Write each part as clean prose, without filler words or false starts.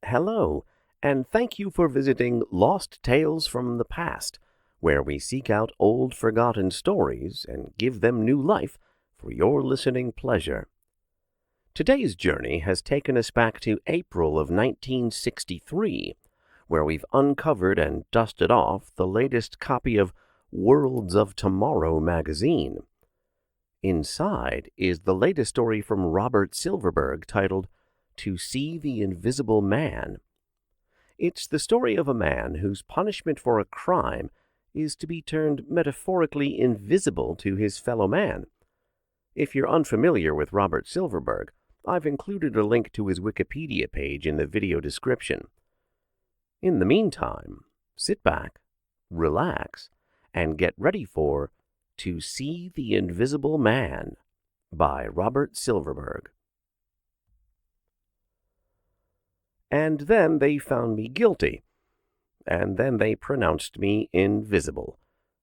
Hello, and thank you for visiting Lost Tales from the Past, where we seek out old forgotten stories and give them new life for your listening pleasure. Today's journey has taken us back to April of 1963, where we've uncovered and dusted off the latest copy of Worlds of Tomorrow magazine. Inside is the latest story from Robert Silverberg titled To See the Invisible Man. It's the story of a man whose punishment for a crime is to be turned metaphorically invisible to his fellow man. If you're unfamiliar with Robert Silverberg, I've included a link to his Wikipedia page in the video description. In the meantime, sit back, relax, and get ready for To See the Invisible Man by Robert Silverberg. And then they found me guilty, and then they pronounced me invisible,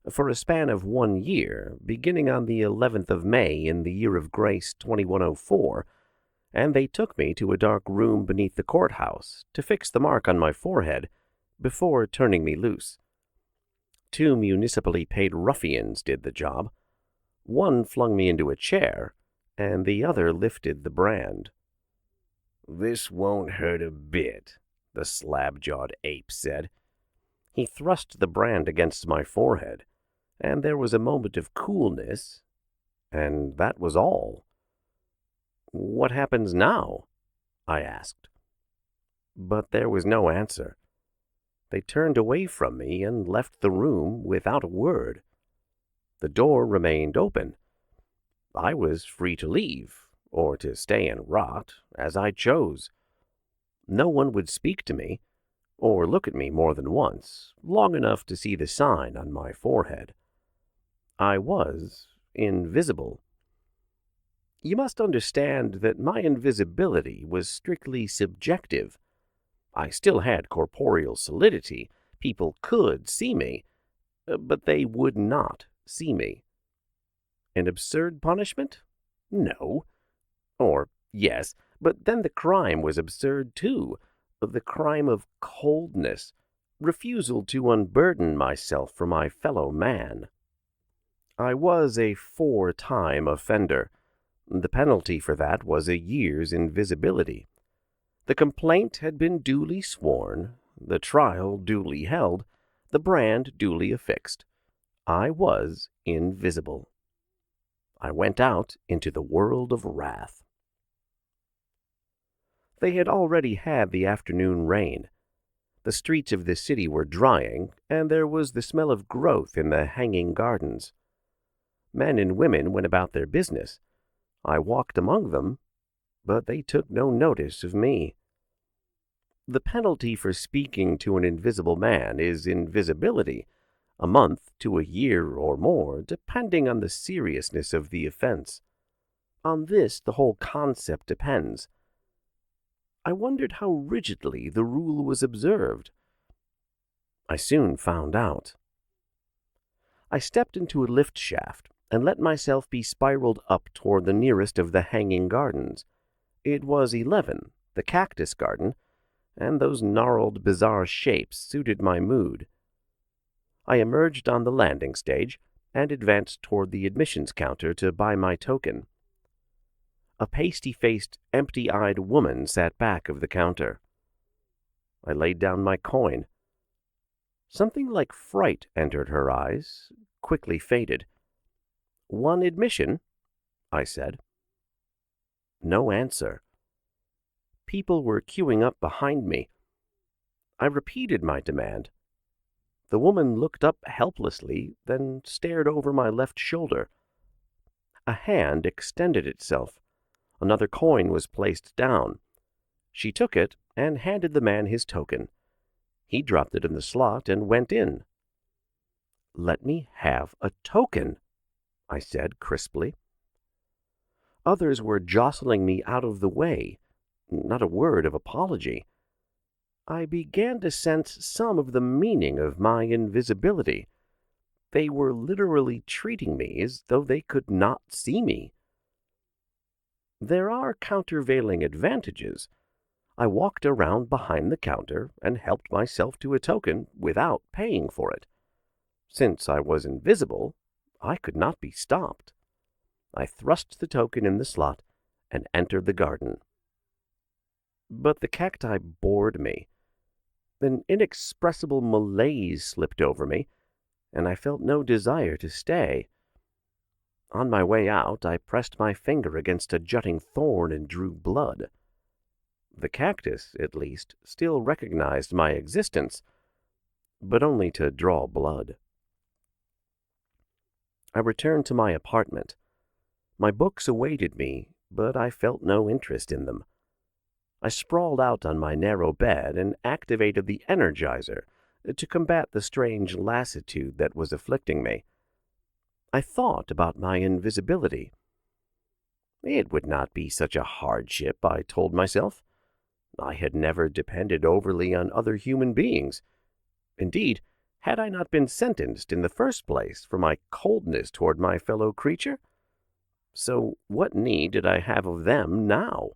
for a span of 1 year, beginning on the 11th of May in the year of grace 2104, and they took me to a dark room beneath the courthouse to fix the mark on my forehead before turning me loose. 2 municipally paid ruffians did the job. One flung me into a chair, and the other lifted the brand. "This won't hurt a bit," the slab-jawed ape said. He thrust the brand against my forehead, and there was a moment of coolness, and that was all. "What happens now?" I asked. But there was no answer. They turned away from me and left the room without a word. The door remained open. I was free to leave, or to stay and rot, as I chose. No one would speak to me, or look at me more than once, long enough to see the sign on my forehead. I was invisible. You must understand that my invisibility was strictly subjective. I still had corporeal solidity. People could see me, but they would not see me. An absurd punishment? No. Or, yes, but then the crime was absurd too. The crime of coldness, refusal to unburden myself for my fellow man. I was a 4-time offender. The penalty for that was a year's invisibility. The complaint had been duly sworn, the trial duly held, the brand duly affixed. I was invisible. I went out into the world of wrath. They had already had the afternoon rain. The streets of the city were drying, and there was the smell of growth in the hanging gardens. Men and women went about their business. I walked among them, but they took no notice of me. The penalty for speaking to an invisible man is invisibility, a month to a year or more, depending on the seriousness of the offense. On this the whole concept depends. I wondered how rigidly the rule was observed. I soon found out. I stepped into a lift shaft and let myself be spiraled up toward the nearest of the hanging gardens. It was 11, the cactus garden, and those gnarled, bizarre shapes suited my mood. I emerged on the landing stage and advanced toward the admissions counter to buy my token. A pasty-faced, empty-eyed woman sat back of the counter. I laid down my coin. Something like fright entered her eyes, quickly faded. "1 admission?" I said. No answer. People were queuing up behind me. I repeated my demand. The woman looked up helplessly, then stared over my left shoulder. A hand extended itself. Another coin was placed down. She took it and handed the man his token. He dropped it in the slot and went in. "Let me have a token," I said crisply. Others were jostling me out of the way. Not a word of apology. I began to sense some of the meaning of my invisibility. They were literally treating me as though they could not see me. There are countervailing advantages. I walked around behind the counter and helped myself to a token without paying for it. Since I was invisible, I could not be stopped. I thrust the token in the slot and entered the garden. But the cacti bored me. An inexpressible malaise slipped over me, and I felt no desire to stay. On my way out, I pressed my finger against a jutting thorn and drew blood. The cactus, at least, still recognized my existence, but only to draw blood. I returned to my apartment. My books awaited me, but I felt no interest in them. I sprawled out on my narrow bed and activated the Energizer to combat the strange lassitude that was afflicting me. I thought about my invisibility. It would not be such a hardship, I told myself. I had never depended overly on other human beings. Indeed, had I not been sentenced in the first place for my coldness toward my fellow creature? So what need did I have of them now?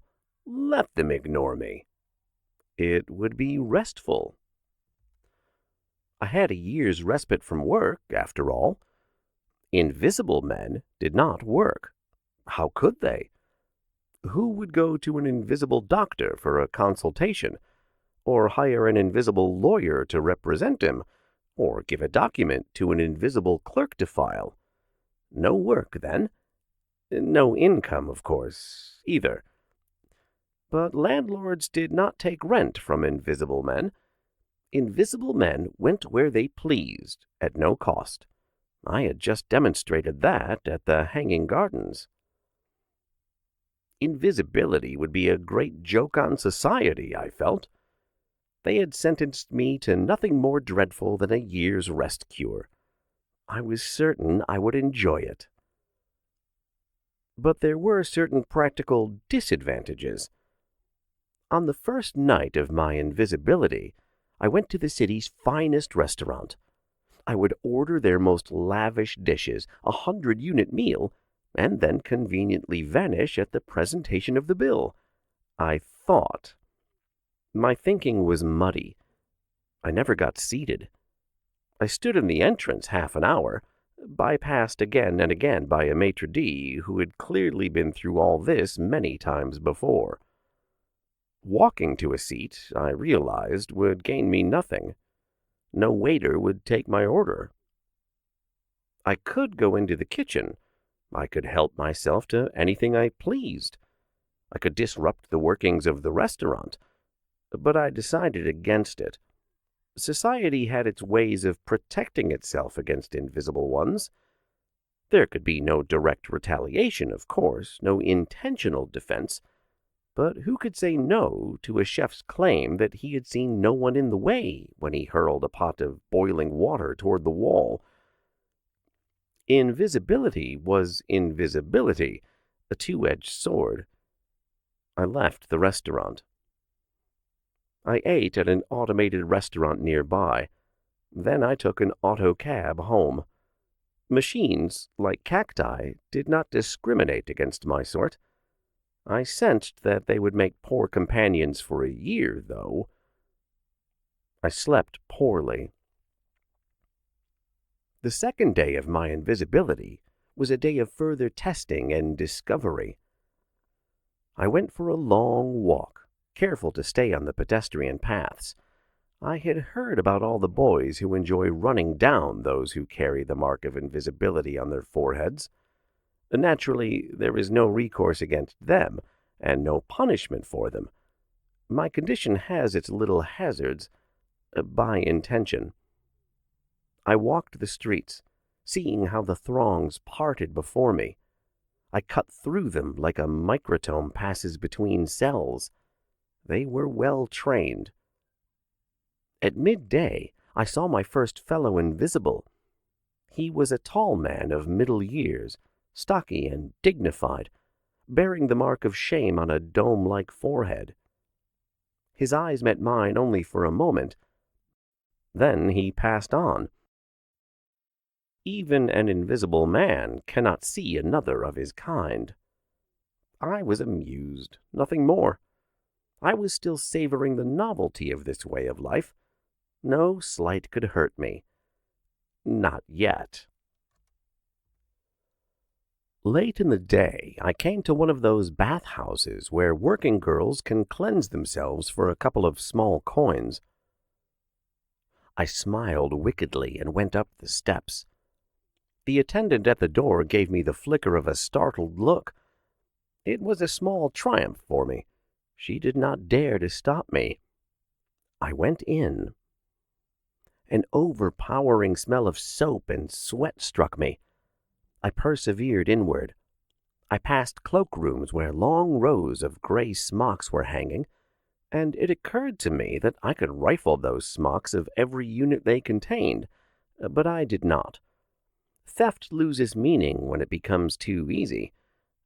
Let them ignore me. It would be restful. I had a year's respite from work, after all. Invisible men did not work. How could they? Who would go to an invisible doctor for a consultation, or hire an invisible lawyer to represent him, or give a document to an invisible clerk to file? No work, then. No income, of course, either. But landlords did not take rent from invisible men. Invisible men went where they pleased, at no cost. I had just demonstrated that at the Hanging Gardens. Invisibility would be a great joke on society, I felt. They had sentenced me to nothing more dreadful than a year's rest cure. I was certain I would enjoy it. But there were certain practical disadvantages. On the first night of my invisibility, I went to the city's finest restaurant. I would order their most lavish dishes, 100-unit meal, and then conveniently vanish at the presentation of the bill. I thought. My thinking was muddy. I never got seated. I stood in the entrance half an hour, bypassed again and again by a maitre d' who had clearly been through all this many times before. Walking to a seat, I realized, would gain me nothing. No waiter would take my order. I could go into the kitchen. I could help myself to anything I pleased. I could disrupt the workings of the restaurant. But I decided against it. Society had its ways of protecting itself against invisible ones. There could be no direct retaliation, of course, no intentional defense. But who could say no to a chef's claim that he had seen no one in the way when he hurled a pot of boiling water toward the wall? Invisibility was invisibility, a two-edged sword. I left the restaurant. I ate at an automated restaurant nearby. Then I took an auto cab home. Machines, like cacti, did not discriminate against my sort. I sensed that they would make poor companions for a year, though. I slept poorly. The second day of my invisibility was a day of further testing and discovery. I went for a long walk, careful to stay on the pedestrian paths. I had heard about all the boys who enjoy running down those who carry the mark of invisibility on their foreheads. Naturally, there is no recourse against them, and no punishment for them. My condition has its little hazards, by intention. I walked the streets, seeing how the throngs parted before me. I cut through them like a microtome passes between cells. They were well trained. At midday, I saw my first fellow invisible. He was a tall man of middle years, stocky and dignified, bearing the mark of shame on a dome-like forehead. His eyes met mine only for a moment. Then he passed on. Even an invisible man cannot see another of his kind. I was amused, nothing more. I was still savoring the novelty of this way of life. No slight could hurt me. Not yet. Late in the day, I came to one of those bathhouses where working girls can cleanse themselves for a couple of small coins. I smiled wickedly and went up the steps. The attendant at the door gave me the flicker of a startled look. It was a small triumph for me. She did not dare to stop me. I went in. An overpowering smell of soap and sweat struck me. I persevered inward. I passed cloakrooms where long rows of gray smocks were hanging, and it occurred to me that I could rifle those smocks of every unit they contained, but I did not. Theft loses meaning when it becomes too easy,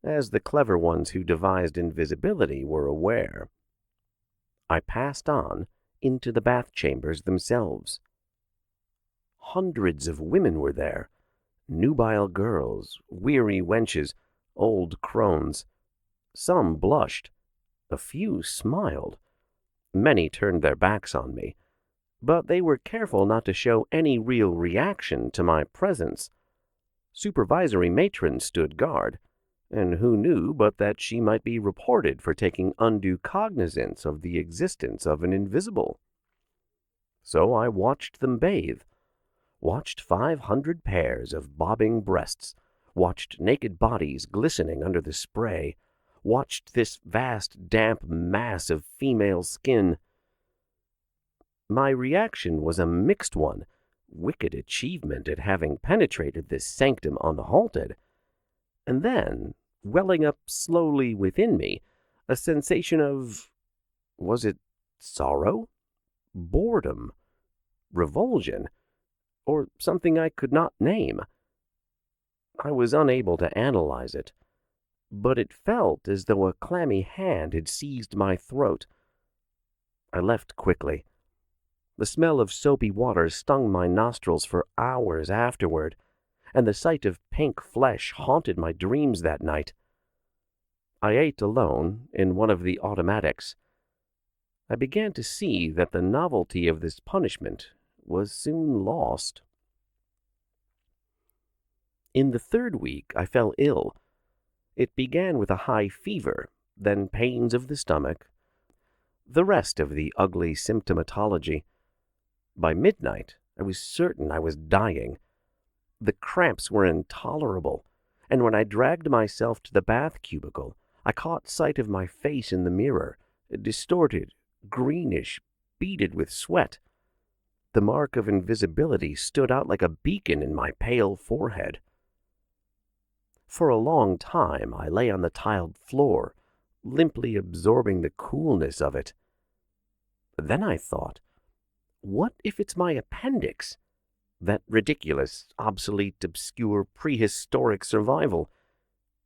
as the clever ones who devised invisibility were aware. I passed on into the bath chambers themselves. Hundreds of women were there, nubile girls, weary wenches, old crones. Some blushed. A few smiled. Many turned their backs on me, but they were careful not to show any real reaction to my presence. Supervisory matron stood guard, and who knew but that she might be reported for taking undue cognizance of the existence of an invisible. So I watched them bathe, watched 500 pairs of bobbing breasts, watched naked bodies glistening under the spray, watched this vast damp mass of female skin. My reaction was a mixed one, wicked achievement at having penetrated this sanctum unhalted, and then, welling up slowly within me, a sensation of, was it sorrow, boredom, revulsion, or something I could not name? I was unable to analyze it, but it felt as though a clammy hand had seized my throat. I left quickly. The smell of soapy water stung my nostrils for hours afterward, and the sight of pink flesh haunted my dreams that night. I ate alone in one of the automatics. I began to see that the novelty of this punishment was soon lost. In the third week, I fell ill. It began with a high fever, then pains of the stomach, the rest of the ugly symptomatology. By midnight, I was certain I was dying. The cramps were intolerable, and when I dragged myself to the bath cubicle, I caught sight of my face in the mirror, distorted, greenish, beaded with sweat. The mark of invisibility stood out like a beacon in my pale forehead. For a long time I lay on the tiled floor, limply absorbing the coolness of it. Then I thought, what if it's my appendix? That ridiculous, obsolete, obscure, prehistoric survival,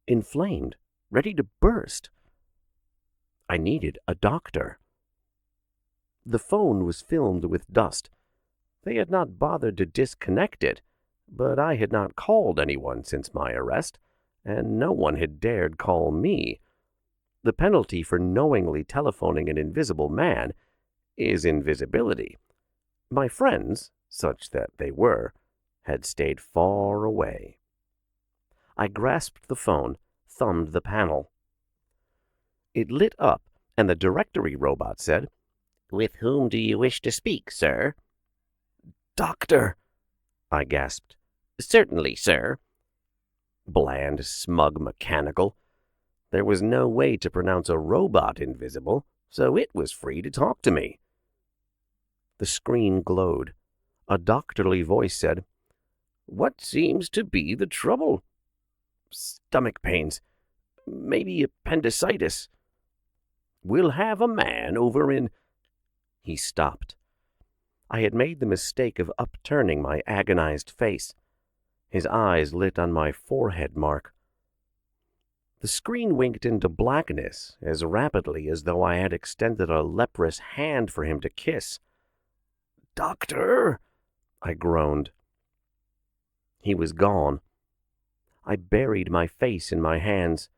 inflamed, ready to burst. I needed a doctor. The phone was filled with dust. They had not bothered to disconnect it, but I had not called anyone since my arrest, and no one had dared call me. The penalty for knowingly telephoning an invisible man is invisibility. My friends, such that they were, had stayed far away. I grasped the phone, thumbed the panel. It lit up, and the directory robot said, "With whom do you wish to speak, sir?" "Doctor!" I gasped. "Certainly, sir." Bland, smug, mechanical. There was no way to pronounce a robot invisible, so it was free to talk to me. The screen glowed. A doctorly voice said, "What seems to be the trouble?" "Stomach pains. Maybe appendicitis." "We'll have a man over in—" He stopped. I had made the mistake of upturning my agonized face. His eyes lit on my forehead mark. The screen winked into blackness as rapidly as though I had extended a leprous hand for him to kiss. "Doctor!" I groaned. He was gone. I buried my face in my hands.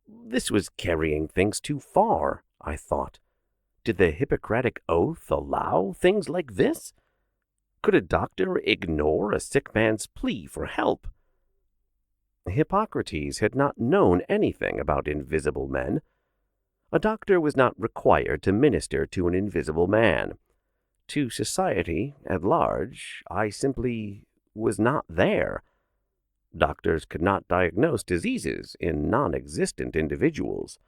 This was carrying things too far, I thought. Did the Hippocratic Oath allow things like this? Could a doctor ignore a sick man's plea for help? Hippocrates had not known anything about invisible men. A doctor was not required to minister to an invisible man. To society at large, I simply was not there. Doctors could not diagnose diseases in non-existent individuals.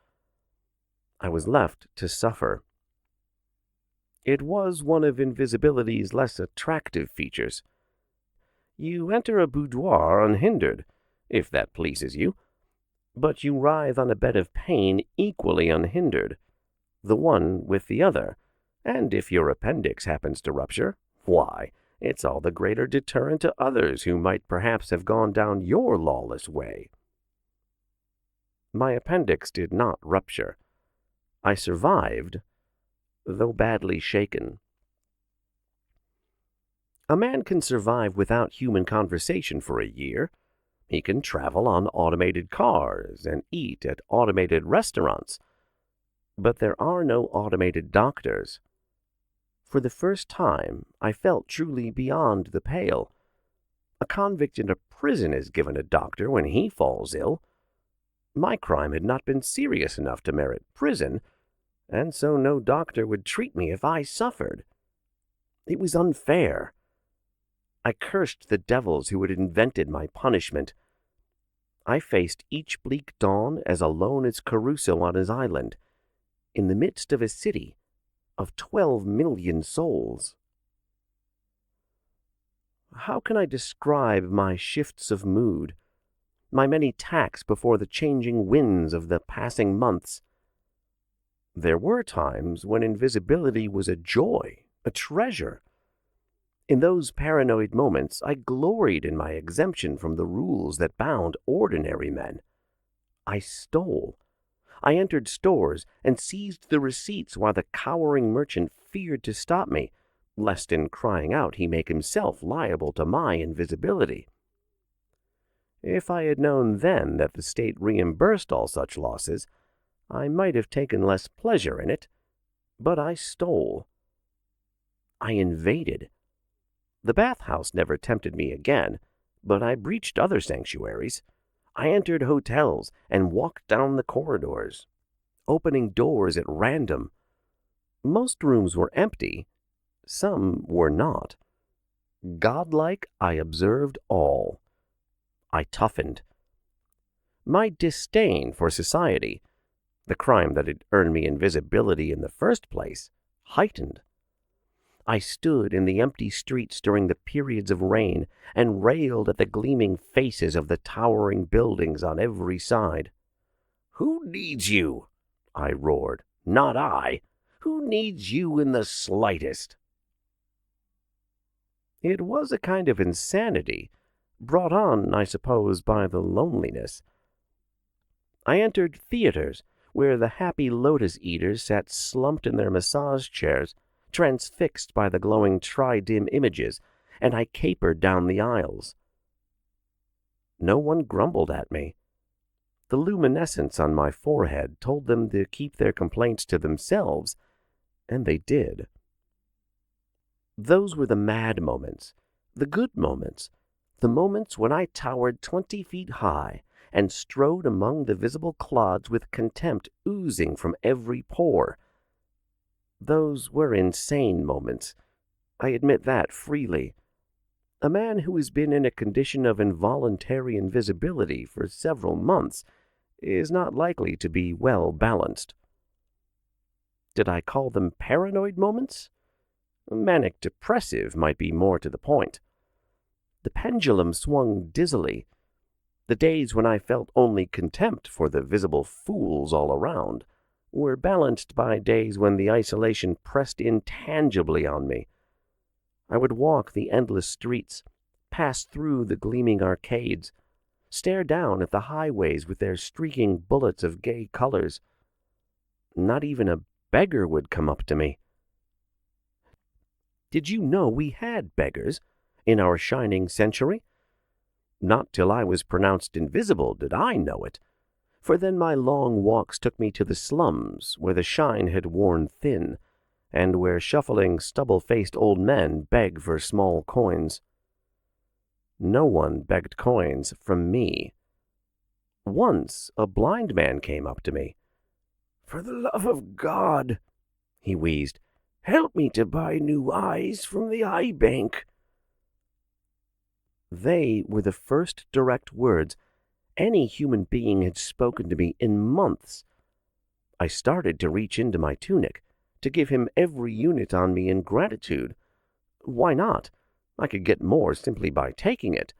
I was left to suffer. It was one of invisibility's less attractive features. You enter a boudoir unhindered, if that pleases you, but you writhe on a bed of pain equally unhindered, the one with the other, and if your appendix happens to rupture, why, it's all the greater deterrent to others who might perhaps have gone down your lawless way. My appendix did not rupture. I survived, though badly shaken. A man can survive without human conversation for a year. He can travel on automated cars and eat at automated restaurants. But there are no automated doctors. For the first time, I felt truly beyond the pale. A convict in a prison is given a doctor when he falls ill. My crime had not been serious enough to merit prison, and so no doctor would treat me if I suffered. It was unfair. I cursed the devils who had invented my punishment. I faced each bleak dawn as alone as Crusoe on his island, in the midst of a city of 12 million souls. How can I describe my shifts of mood, my many tacks before the changing winds of the passing months? There were times when invisibility was a joy, a treasure. In those paranoid moments, I gloried in my exemption from the rules that bound ordinary men. I stole. I entered stores and seized the receipts while the cowering merchant feared to stop me, lest in crying out he make himself liable to my invisibility. If I had known then that the state reimbursed all such losses, I might have taken less pleasure in it, but I stole. I invaded. The bathhouse never tempted me again, but I breached other sanctuaries. I entered hotels and walked down the corridors, opening doors at random. Most rooms were empty. Some were not. Godlike, I observed all. I toughened. My disdain for society, the crime that had earned me invisibility in the first place, heightened. I stood in the empty streets during the periods of rain and railed at the gleaming faces of the towering buildings on every side. "Who needs you?" I roared. "Not I. Who needs you in the slightest?" It was a kind of insanity, brought on, I suppose, by the loneliness. I entered theaters where the happy lotus-eaters sat slumped in their massage chairs, transfixed by the glowing tri-dim images, and I capered down the aisles. No one grumbled at me. The luminescence on my forehead told them to keep their complaints to themselves, and they did. Those were the mad moments, the good moments, the moments when I towered 20 feet high and strode among the visible clods with contempt oozing from every pore. Those were insane moments. I admit that freely. A man who has been in a condition of involuntary invisibility for several months is not likely to be well balanced. Did I call them paranoid moments? Manic depressive might be more to the point. The pendulum swung dizzily. The days when I felt only contempt for the visible fools all around were balanced by days when the isolation pressed intangibly on me. I would walk the endless streets, pass through the gleaming arcades, stare down at the highways with their streaking bullets of gay colors. Not even a beggar would come up to me. Did you know we had beggars in our shining century? Not till I was pronounced invisible did I know it. for then my long walks took me to the slums where the shine had worn thin, and where shuffling, stubble-faced old men beg for small coins. No one begged coins from me. Once a blind man came up to me. "For the love of God," he wheezed, "help me to buy new eyes from the eye bank." They were the first direct words any human being had spoken to me in months. I started to reach into my tunic, to give him every unit on me in gratitude. Why not? I could get more simply by taking it.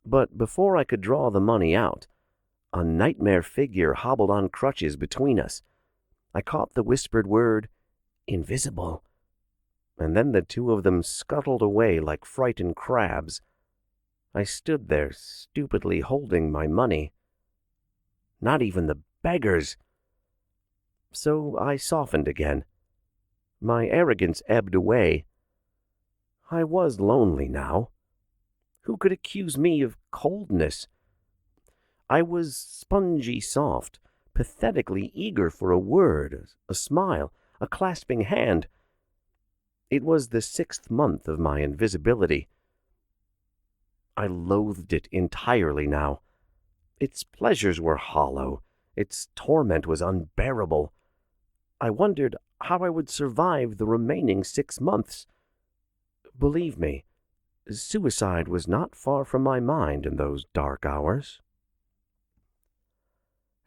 But before I could draw the money out, a nightmare figure hobbled on crutches between us. I caught the whispered word, "invisible," and then the two of them scuttled away like frightened crabs. I stood there, stupidly holding my money. Not even the beggars. So I softened again. My arrogance ebbed away. I was lonely now. Who could accuse me of coldness? I was spongy soft, pathetically eager for a word, a smile, a clasping hand. It was the 6th month of my invisibility. I loathed it entirely now. Its pleasures were hollow. Its torment was unbearable. I wondered how I would survive the remaining 6 months. Believe me, suicide was not far from my mind in those dark hours.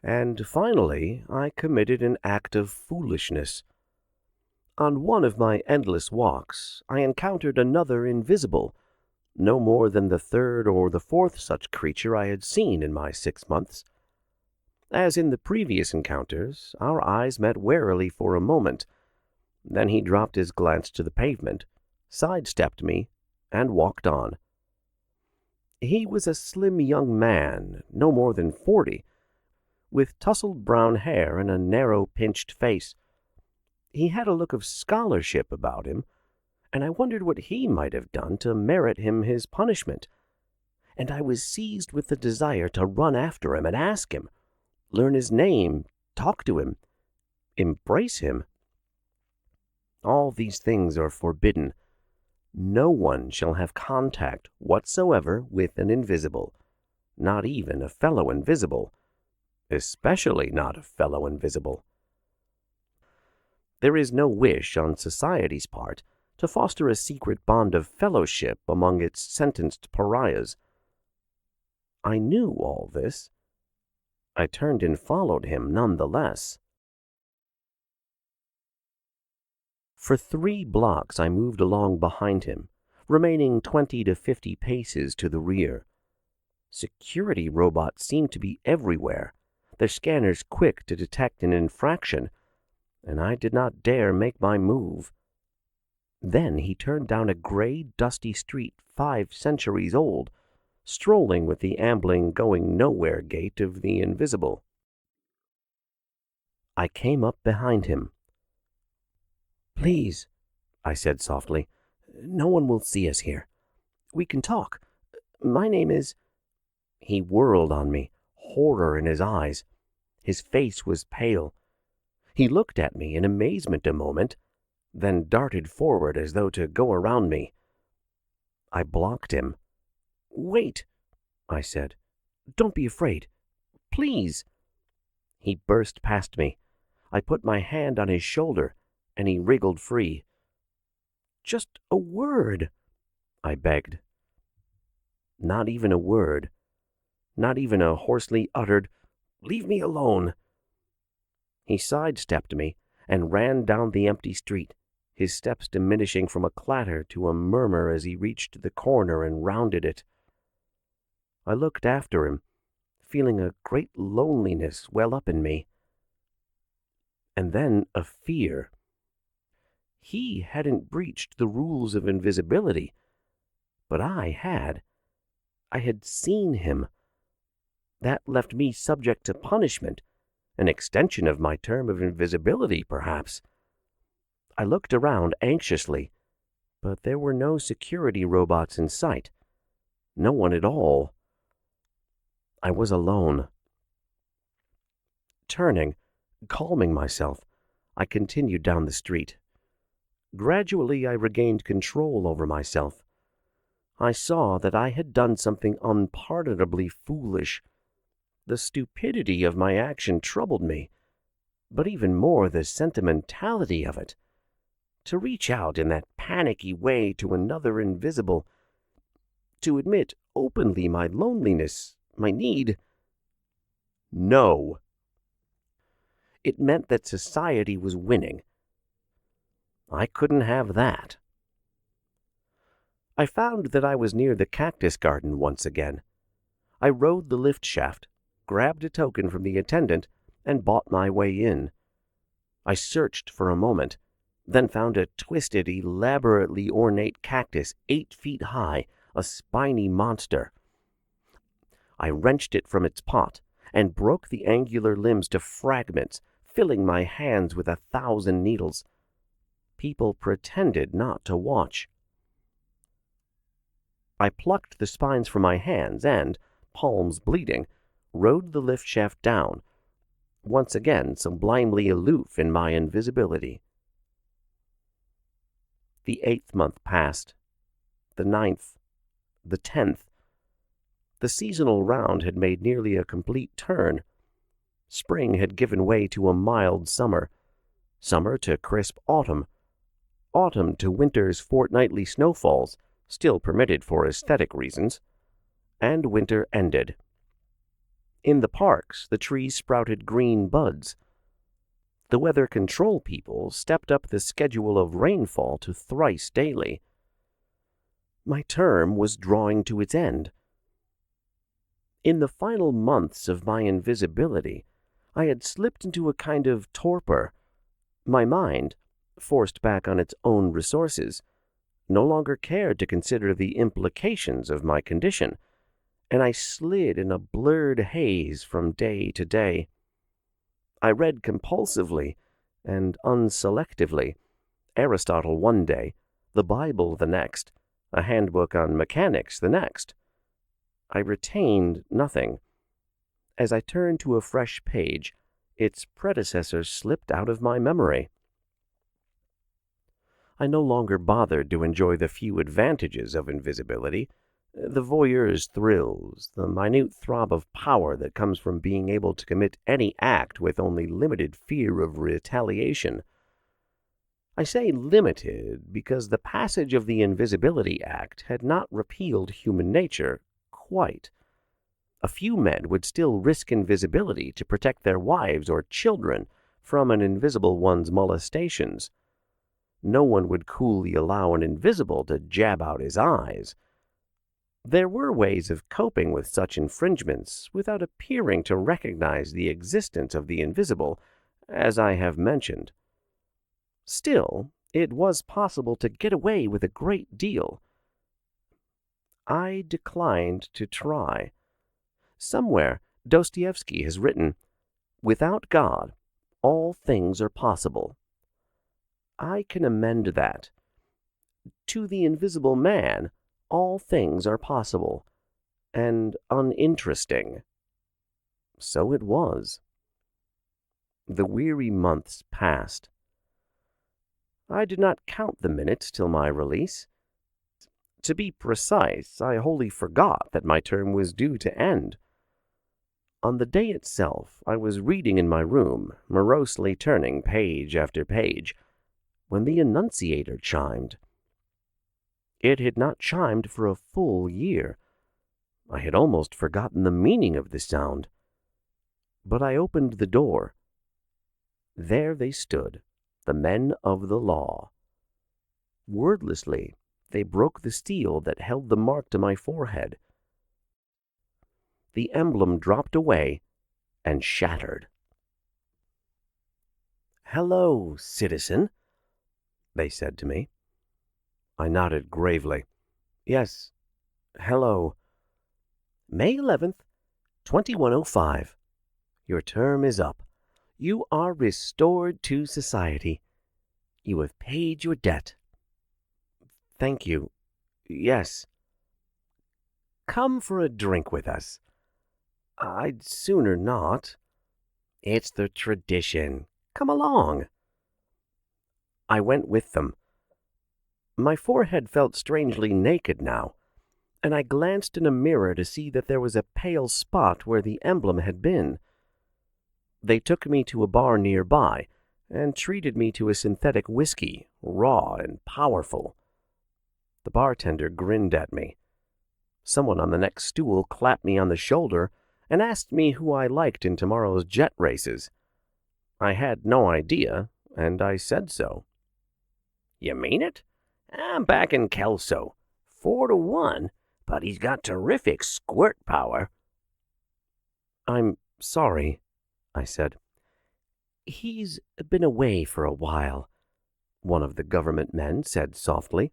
And finally, I committed an act of foolishness. On one of my endless walks, I encountered another invisible, no more than the 3rd or the 4th such creature I had seen in my 6 months. As in the previous encounters, our eyes met warily for a moment. Then he dropped his glance to the pavement, sidestepped me, and walked on. He was a slim young man, no more than 40, with tousled brown hair and a narrow, pinched face. He had a look of scholarship about him, and I wondered what he might have done to merit him his punishment. And I was seized with the desire to run after him and ask him, learn his name, talk to him, embrace him. All these things are forbidden. No one shall have contact whatsoever with an invisible, not even a fellow invisible, especially not a fellow invisible. There is no wish on society's part to foster a secret bond of fellowship among its sentenced pariahs. I knew all this. I turned and followed him none the less. For 3 blocks I moved along behind him, remaining 20 to 50 paces to the rear. Security robots seemed to be everywhere, their scanners quick to detect an infraction, and I did not dare make my move. Then he turned down a gray, dusty street 5 centuries old, strolling with the ambling, going-nowhere gait of the invisible. I came up behind him. "Please," I said softly, "no one will see us here. We can talk. My name is—" He whirled on me, horror in his eyes. His face was pale. He looked at me in amazement a moment, then darted forward as though to go around me. I blocked him. "Wait," I said. "Don't be afraid. Please." He burst past me. I put my hand on his shoulder, and he wriggled free. "Just a word," I begged. Not even a word. Not even a hoarsely uttered, "Leave me alone." He sidestepped me and ran down the empty street, his steps diminishing from a clatter to a murmur as he reached the corner and rounded it. I looked after him, feeling a great loneliness well up in me. And then a fear. He hadn't breached the rules of invisibility, but I had. I had seen him. That left me subject to punishment, an extension of my term of invisibility, perhaps. I looked around anxiously, but there were no security robots in sight. No one at all. I was alone. Turning, calming myself, I continued down the street. Gradually I regained control over myself. I saw that I had done something unpardonably foolish. The stupidity of my action troubled me, but even more the sentimentality of it. To reach out in that panicky way to another invisible, to admit openly my loneliness, my need. No. It meant that society was winning. I couldn't have that. I found that I was near the cactus garden once again. I rode the lift shaft, grabbed a token from the attendant, and bought my way in. I searched for a moment, then found a twisted, elaborately ornate cactus 8 feet high, a spiny monster. I wrenched it from its pot and broke the angular limbs to fragments, filling my hands with 1,000 needles. People pretended not to watch. I plucked the spines from my hands and, palms bleeding, rode the lift shaft down, once again sublimely aloof in my invisibility. The 8th month passed, the 9th, the 10th. The seasonal round had made nearly a complete turn. Spring had given way to a mild summer, summer to crisp autumn, autumn to winter's fortnightly snowfalls, still permitted for aesthetic reasons, and winter ended. In the parks, the trees sprouted green buds. The weather control people stepped up the schedule of rainfall to thrice daily. My term was drawing to its end. In the final months of my invisibility, I had slipped into a kind of torpor. My mind, forced back on its own resources, no longer cared to consider the implications of my condition, and I slid in a blurred haze from day to day. I read compulsively and unselectively, Aristotle one day, the Bible the next, a handbook on mechanics the next. I retained nothing. As I turned to a fresh page, its predecessor slipped out of my memory. I no longer bothered to enjoy the few advantages of invisibility, the voyeur's thrills, the minute throb of power that comes from being able to commit any act with only limited fear of retaliation. I say limited because the passage of the Invisibility Act had not repealed human nature quite. A few men would still risk invisibility to protect their wives or children from an invisible one's molestations. No one would coolly allow an invisible to jab out his eyes. There were ways of coping with such infringements without appearing to recognize the existence of the invisible, as I have mentioned. Still, it was possible to get away with a great deal. I declined to try. Somewhere, Dostoevsky has written, "Without God, all things are possible." I can amend that. To the invisible man, all things are possible, and uninteresting. So it was. The weary months passed. I did not count the minutes till my release. To be precise, I wholly forgot that my term was due to end. On the day itself, I was reading in my room, morosely turning page after page, when the annunciator chimed. It had not chimed for a full year. I had almost forgotten the meaning of the sound. But I opened the door. There they stood, the men of the law. Wordlessly, they broke the steel that held the mark to my forehead. The emblem dropped away and shattered. "Hello, citizen," they said to me. I nodded gravely. "Yes, hello. May 11th, 2105. Your term is up. You are restored to society. You have paid your debt." "Thank you. Yes." "Come for a drink with us." "I'd sooner not." It's the tradition. Come along. I went with them. My forehead felt strangely naked now, and I glanced in a mirror to see that there was a pale spot where the emblem had been. They took me to a bar nearby and treated me to a synthetic whiskey, raw and powerful. The bartender grinned at me. Someone on the next stool clapped me on the shoulder and asked me who I liked in tomorrow's jet races. I had no idea, and I said so. You mean it? I'm backing Kelso. 4-1, but he's got terrific squirt power. I'm sorry, I said. He's been away for a while, one of the government men said softly.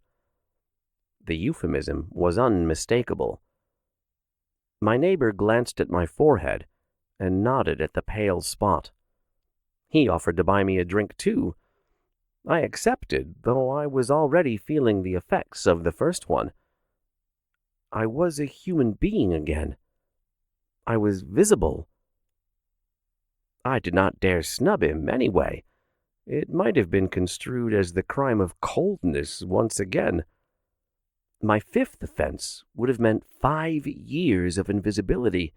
The euphemism was unmistakable. My neighbor glanced at my forehead and nodded at the pale spot. He offered to buy me a drink too. I accepted, though I was already feeling the effects of the first one. I was a human being again. I was visible. I did not dare snub him anyway. It might have been construed as the crime of coldness once again. My fifth offense would have meant 5 years of invisibility.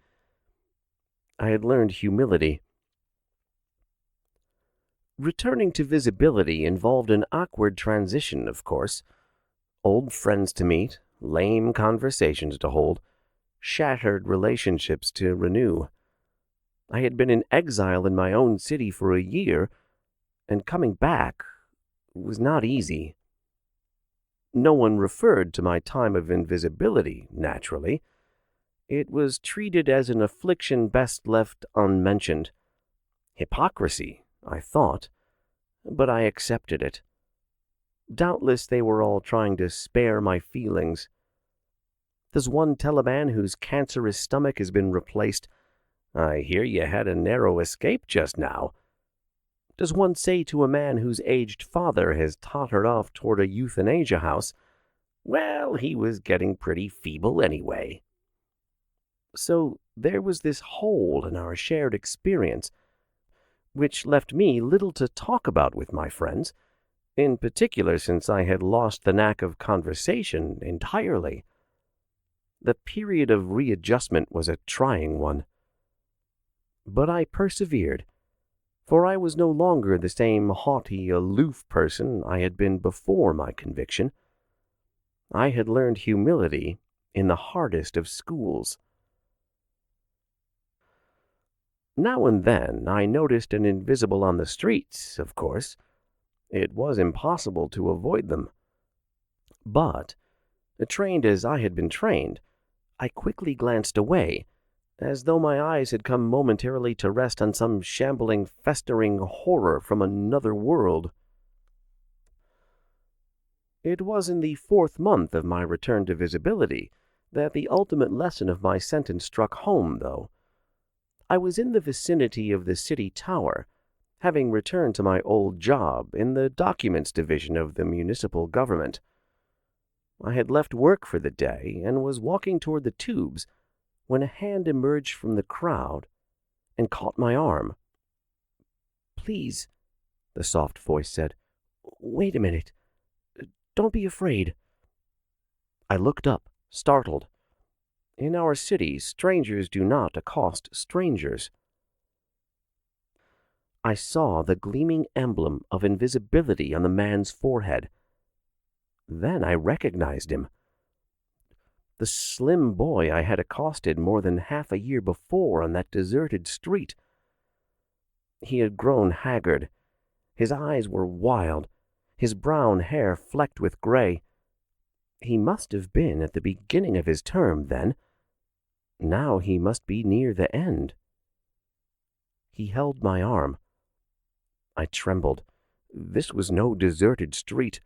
I had learned humility. Returning to visibility involved an awkward transition, of course. Old friends to meet, lame conversations to hold, shattered relationships to renew. I had been in exile in my own city for a year, and coming back was not easy. No one referred to my time of invisibility, naturally. It was treated as an affliction best left unmentioned. Hypocrisy, I thought, but I accepted it. Doubtless they were all trying to spare my feelings. Does one tell a man whose cancerous stomach has been replaced, "I hear you had a narrow escape just now"? Does one say to a man whose aged father has tottered off toward a euthanasia house, "Well, he was getting pretty feeble anyway"? So there was this hole in our shared experience, which left me little to talk about with my friends, in particular since I had lost the knack of conversation entirely. The period of readjustment was a trying one. But I persevered, for I was no longer the same haughty, aloof person I had been before my conviction. I had learned humility in the hardest of schools. Now and then I noticed an invisible on the streets, of course. It was impossible to avoid them. But, trained as I had been trained, I quickly glanced away, as though my eyes had come momentarily to rest on some shambling, festering horror from another world. It was in the 4th month of my return to visibility that the ultimate lesson of my sentence struck home, though. I was in the vicinity of the city tower, having returned to my old job in the documents division of the municipal government. I had left work for the day and was walking toward the tubes when a hand emerged from the crowd and caught my arm. "Please," the soft voice said, "wait a minute. Don't be afraid." I looked up, startled. In our city, strangers do not accost strangers. I saw the gleaming emblem of invisibility on the man's forehead. Then I recognized him. The slim boy I had accosted more than half a year before on that deserted street. He had grown haggard. His eyes were wild, his brown hair flecked with gray. He must have been at the beginning of his term then. Now he must be near the end. He held my arm. I trembled. This was no deserted street.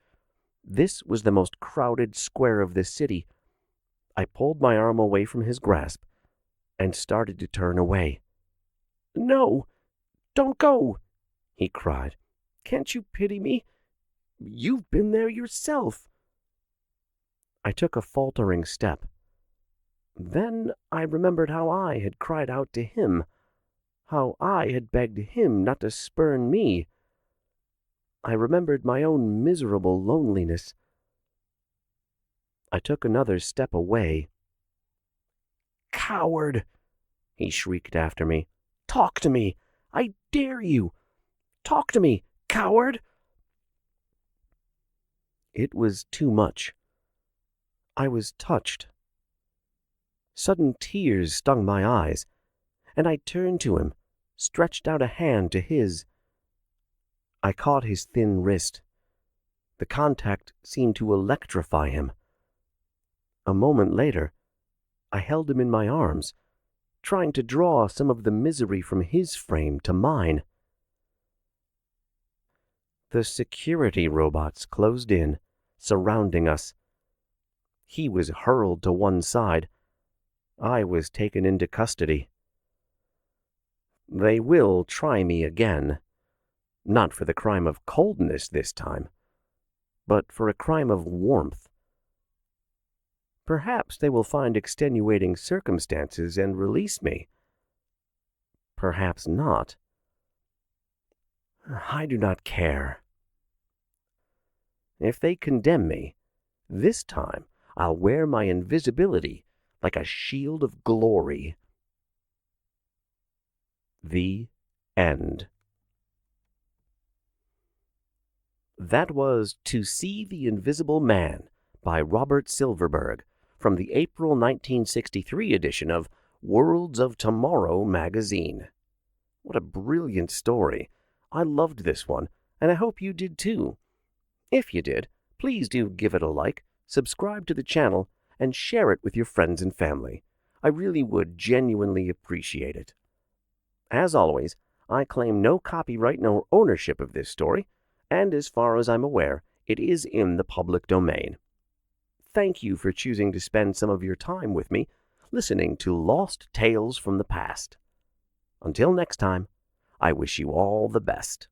This was the most crowded square of the city. I pulled my arm away from his grasp and started to turn away. "No, don't go," he cried. "Can't you pity me? You've been there yourself." I took a faltering step. Then I remembered how I had cried out to him, how I had begged him not to spurn me. I remembered my own miserable loneliness. I took another step away. "Coward!" he shrieked after me. "Talk to me! I dare you! Talk to me, coward!" It was too much. I was touched. Sudden tears stung my eyes, and I turned to him, stretched out a hand to his. I caught his thin wrist. The contact seemed to electrify him. A moment later, I held him in my arms, trying to draw some of the misery from his frame to mine. The security robots closed in, surrounding us. He was hurled to one side. I was taken into custody. They will try me again, not for the crime of coldness this time, but for a crime of warmth. Perhaps they will find extenuating circumstances and release me. Perhaps not. I do not care. If they condemn me, this time I'll wear my invisibility like a shield of glory. The End. That was To See the Invisible Man by Robert Silverberg from the April 1963 edition of Worlds of Tomorrow magazine. What a brilliant story. I loved this one, and I hope you did too. If you did, please do give it a like, subscribe to the channel, and share it with your friends and family. I really would genuinely appreciate it. As always, I claim no copyright nor ownership of this story, and as far as I'm aware, it is in the public domain. Thank you for choosing to spend some of your time with me listening to Lost Tales from the Past. Until next time, I wish you all the best.